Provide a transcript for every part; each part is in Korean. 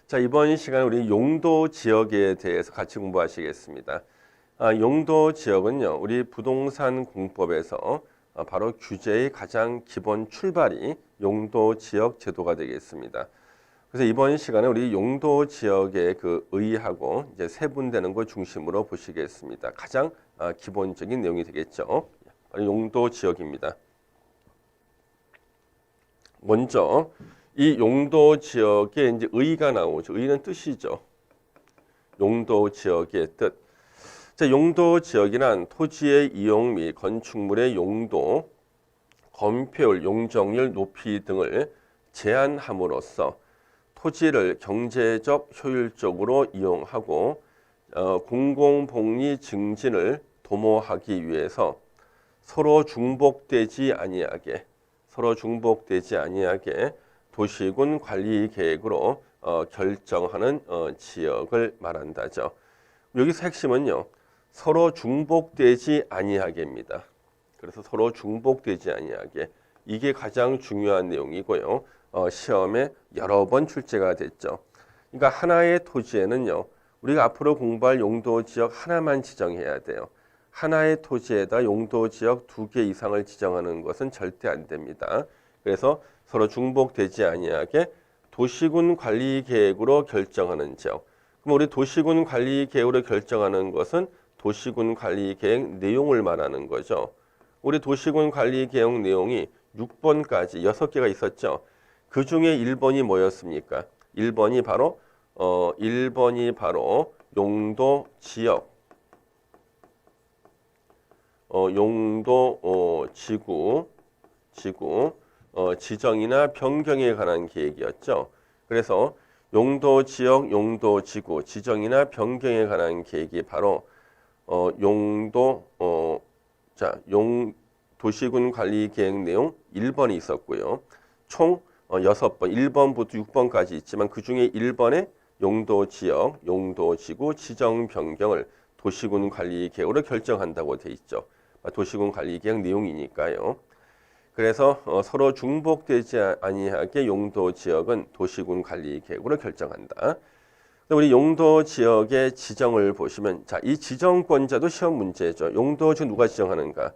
자, 이번 시간에 우리 용도 지역에 대해서 같이 공부하시겠습니다. 용도 지역은요, 우리 부동산 공법에서 바로 규제의 가장 기본 출발이 용도 지역 제도가 되겠습니다. 그래서 이번 시간에 우리 용도 지역의 그 의의하고 이제 세분되는 것 중심으로 보시겠습니다. 가장 기본적인 내용이 되겠죠. 바로 용도 지역입니다. 먼저 이 용도 지역에 이제 의의가 나오죠. 의의는 뜻이죠. 용도 지역의 뜻. 자, 용도 지역이란 토지의 이용 및 건축물의 용도, 건폐율, 용적률 높이 등을 제한함으로써 토지를 경제적 효율적으로 이용하고 공공복리 증진을 도모하기 위해서 서로 중복되지 아니하게 도시군 관리 계획으로 결정하는 지역을 말한다죠. 여기서 핵심은요, 서로 중복되지 아니하게입니다. 그래서 서로 중복되지 아니하게, 이게 가장 중요한 내용이고요. 시험에 여러 번 출제가 됐죠. 그러니까 하나의 토지에는요, 우리가 앞으로 공부할 용도 지역 하나만 지정해야 돼요. 하나의 토지에다 용도 지역 2개 이상을 지정하는 것은 절대 안 됩니다. 그래서 서로 중복되지 아니하게 도시군 관리 계획으로 결정하는 지역. 그럼 우리 도시군 관리 계획으로 결정하는 것은 도시군 관리 계획 내용을 말하는 거죠. 우리 도시군 관리 계획 내용이 6번까지 6개가 있었죠. 그 중에 1번이 뭐였습니까? 1번이 바로 용도 지역, 용도 지구 지정이나 변경에 관한 계획이었죠. 그래서 용도 지역, 용도 지구 지정이나 변경에 관한 계획이 바로 도시군 관리 계획 내용 1번이 있었고요. 총 6번, 1번부터 6번까지 있지만 그 중에 1번에 용도 지역, 용도 지구 지정 변경을 도시군 관리 계획으로 결정한다고 돼 있죠. 도시군 관리 계획 내용이니까요. 그래서 서로 중복되지 아니하게 용도 지역은 도시군 관리 계획으로 결정한다. 우리 용도 지역의 지정을 보시면, 자, 이 지정권자도 시험 문제죠. 용도 지역 누가 지정하는가?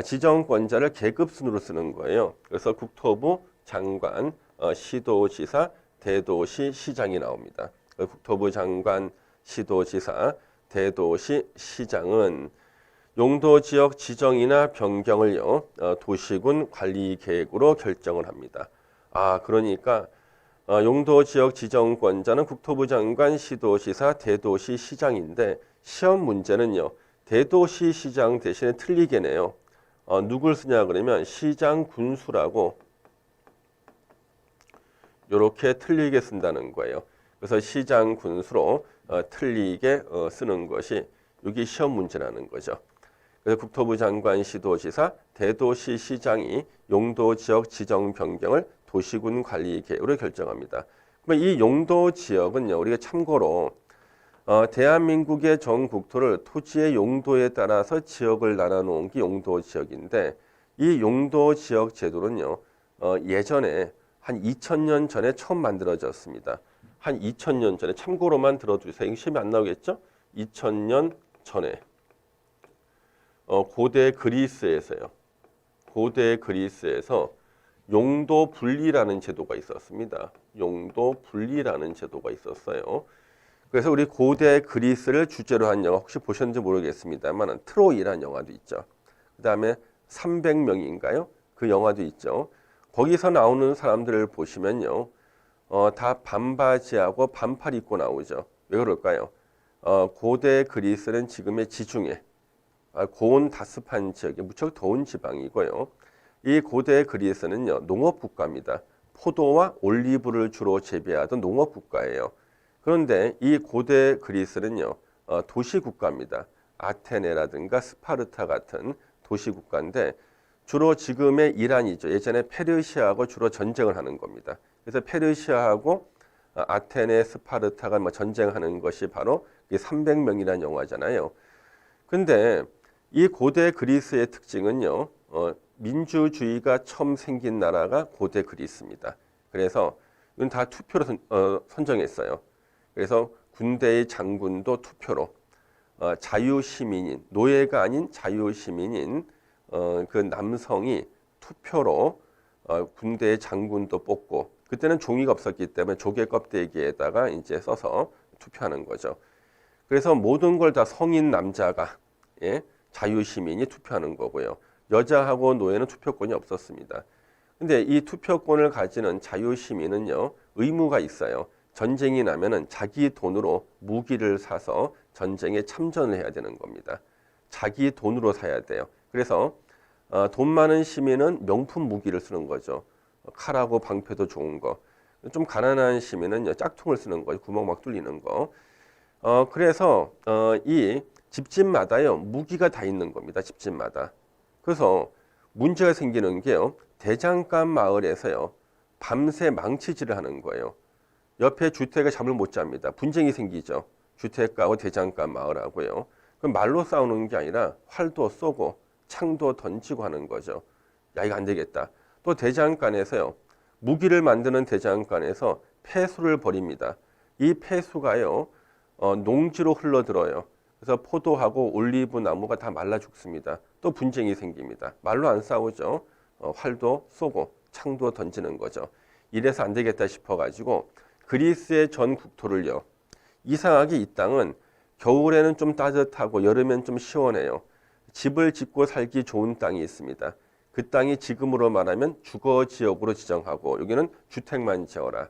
지정권자를 계급순으로 쓰는 거예요. 그래서 국토부 장관, 시도지사, 대도시, 시장이 나옵니다. 국토부 장관, 시도지사, 대도시, 시장은 용도 지역 지정이나 변경을요, 도시군 관리 계획으로 결정을 합니다. 그러니까 용도 지역 지정권자는 국토부 장관, 시도지사, 대도시, 시장인데 시험 문제는요, 대도시, 시장 대신에 틀리게네요. 누굴 쓰냐 그러면 시장 군수라고 이렇게 틀리게 쓴다는 거예요. 그래서 시장 군수로 틀리게 쓰는 것이 여기 시험 문제라는 거죠. 그래서 국토부 장관, 시도지사, 대도시, 시장이 용도 지역 지정 변경을 도시군 관리 계획으로 결정합니다. 그러면 이 용도 지역은요, 우리가 참고로 대한민국의 전 국토를 토지의 용도에 따라서 지역을 나눠놓은 게 용도 지역인데, 이 용도 지역 제도는요, 예전에 한 2000년 전에 처음 만들어졌습니다. 한 2000년 전에, 참고로만 들어두세요. 이거 시험에 안 나오겠죠? 2000년 전에 고대 그리스에서요. 고대 그리스에서 용도 분리라는 제도가 있었습니다. 용도 분리라는 제도가 있었어요. 그래서 우리 고대 그리스를 주제로 한 영화 혹시 보셨는지 모르겠습니다만 트로이라는 영화도 있죠. 그 다음에 300명인가요? 그 영화도 있죠. 거기서 나오는 사람들을 보시면요, 다 반바지하고 반팔 입고 나오죠. 왜 그럴까요? 고대 그리스는 지금의 지중해, 고온 다습한 지역이 무척 더운 지방이고요. 이 고대 그리스는요, 농업 국가입니다. 포도와 올리브를 주로 재배하던 농업 국가예요. 그런데 이 고대 그리스는요, 도시 국가입니다. 아테네라든가 스파르타 같은 도시 국가인데 주로 지금의 이란이죠. 예전에 페르시아하고 주로 전쟁을 하는 겁니다. 그래서 페르시아하고 아테네, 스파르타가 전쟁하는 것이 바로 300명이라는 영화잖아요. 근데 이 고대 그리스의 특징은요, 민주주의가 처음 생긴 나라가 고대 그리스입니다. 그래서 이건 다 투표로 선정했어요. 그래서 군대의 장군도 투표로 자유시민인, 노예가 아닌 자유시민인 그 남성이 투표로 군대의 장군도 뽑고, 그때는 종이가 없었기 때문에 조개 껍데기에다가 이제 써서 투표하는 거죠. 그래서 모든 걸 다 성인 남자가, 예, 자유시민이 투표하는 거고요. 여자하고 노예는 투표권이 없었습니다. 근데 이 투표권을 가지는 자유시민은요, 의무가 있어요. 전쟁이 나면은 자기 돈으로 무기를 사서 전쟁에 참전을 해야 되는 겁니다. 자기 돈으로 사야 돼요. 그래서 돈 많은 시민은 명품 무기를 쓰는 거죠. 칼하고 방패도 좋은 거. 좀 가난한 시민은 짝퉁을 쓰는 거죠. 구멍 막 뚫리는 거. 그래서 이 집집마다요, 무기가 다 있는 겁니다. 집집마다. 그래서 문제가 생기는 게요, 대장간 마을에서요, 밤새 망치질을 하는 거예요. 옆에 주택에 잠을 못 잡니다. 분쟁이 생기죠. 주택가하고 대장간 마을하고요. 그럼 말로 싸우는 게 아니라 활도 쏘고 창도 던지고 하는 거죠. 야, 이거 안 되겠다. 또 대장간에서요, 무기를 만드는 대장간에서 폐수를 버립니다. 이 폐수가요, 농지로 흘러들어요. 그래서 포도하고 올리브 나무가 다 말라 죽습니다. 또 분쟁이 생깁니다. 말로 안 싸우죠. 활도 쏘고 창도 던지는 거죠. 이래서 안 되겠다 싶어가지고 그리스의 전 국토를요, 이상하게 이 땅은 겨울에는 좀 따뜻하고 여름엔 좀 시원해요. 집을 짓고 살기 좋은 땅이 있습니다. 그 땅이 지금으로 말하면 주거 지역으로 지정하고, 여기는 주택만 지어라.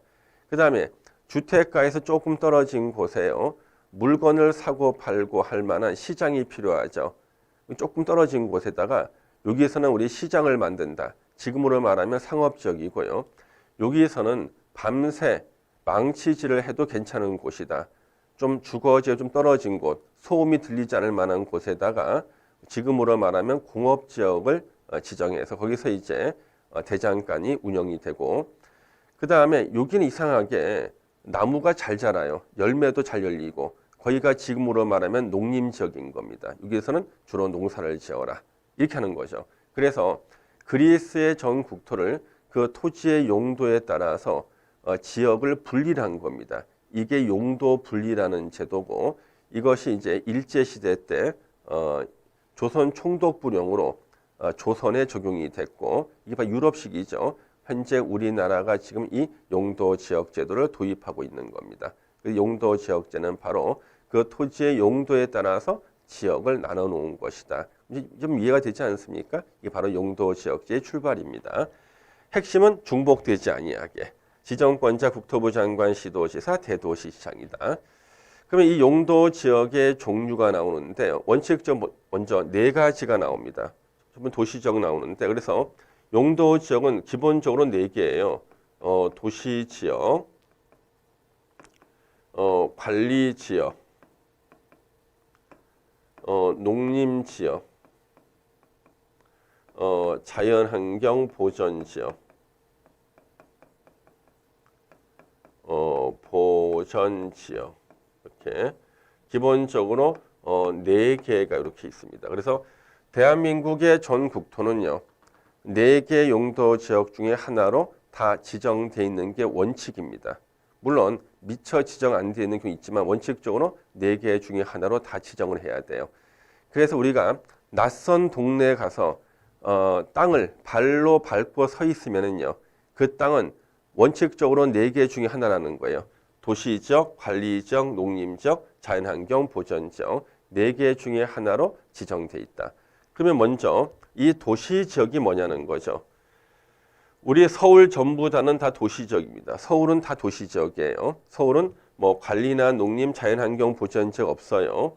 그 다음에 주택가에서 조금 떨어진 곳에요, 물건을 사고 팔고 할 만한 시장이 필요하죠. 조금 떨어진 곳에다가 여기에서는 우리 시장을 만든다. 지금으로 말하면 상업지역이고요. 여기에서는 밤새 망치질을 해도 괜찮은 곳이다. 좀 주거지에 좀 떨어진 곳, 소음이 들리지 않을 만한 곳에다가 지금으로 말하면 공업지역을 지정해서 거기서 이제 대장간이 운영이 되고, 그 다음에 여기는 이상하게 나무가 잘 자라요. 열매도 잘 열리고, 거기가 지금으로 말하면 농림지역인 겁니다. 여기에서는 주로 농사를 지어라. 이렇게 하는 거죠. 그래서 그리스의 전 국토를 그 토지의 용도에 따라서 지역을 분리한 겁니다. 이게 용도 분리라는 제도고, 이것이 이제 일제시대 때 조선 총독부령으로 조선에 적용이 됐고, 이게 바로 유럽식이죠. 현재 우리나라가 지금 이 용도 지역 제도를 도입하고 있는 겁니다. 그 용도 지역제는 바로 그 토지의 용도에 따라서 지역을 나눠 놓은 것이다. 좀 이해가 되지 않습니까? 이게 바로 용도 지역제의 출발입니다. 핵심은 중복되지 아니하게 지정권자 국토부 장관 시도지사 대도시장이다. 그러면 이 용도 지역의 종류가 나오는데 원칙적 먼저 네 가지가 나옵니다. 도시지역 나오는데, 그래서 용도 지역은 기본적으로 네 개예요. 도시지역, 관리지역, 농림지역, 자연환경 보전지역, 보전지역. 이렇게 기본적으로 네 개가 이렇게 있습니다. 그래서 대한민국의 전 국토는요, 네 개 용도 지역 중에 하나로 다 지정되어 있는 게 원칙입니다. 물론 미처 지정 안 되어 있는 경우 있지만 원칙적으로 네 개 중에 하나로 다 지정을 해야 돼요. 그래서 우리가 낯선 동네에 가서 땅을 발로 밟고 서 있으면은요, 그 땅은 원칙적으로 네 개 중에 하나라는 거예요. 도시지역, 관리지역, 농림지역, 자연환경 보전지역 네 개 중에 하나로 지정돼 있다. 그러면 먼저 이 도시지역이 뭐냐는 거죠. 우리 서울 전부 다는 다 도시지역입니다. 서울은 다 도시지역이에요. 서울은 뭐 관리나 농림, 자연환경 보전지역 없어요.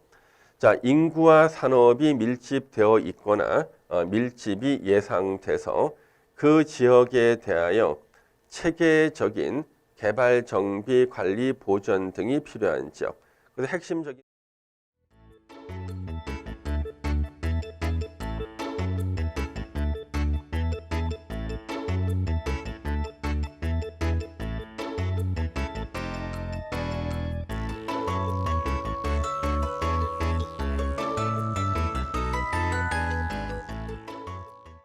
자, 인구와 산업이 밀집되어 있거나 밀집이 예상돼서 그 지역에 대하여 체계적인 개발, 정비, 관리, 보전 등이 필요한 지역. 그래서 핵심적인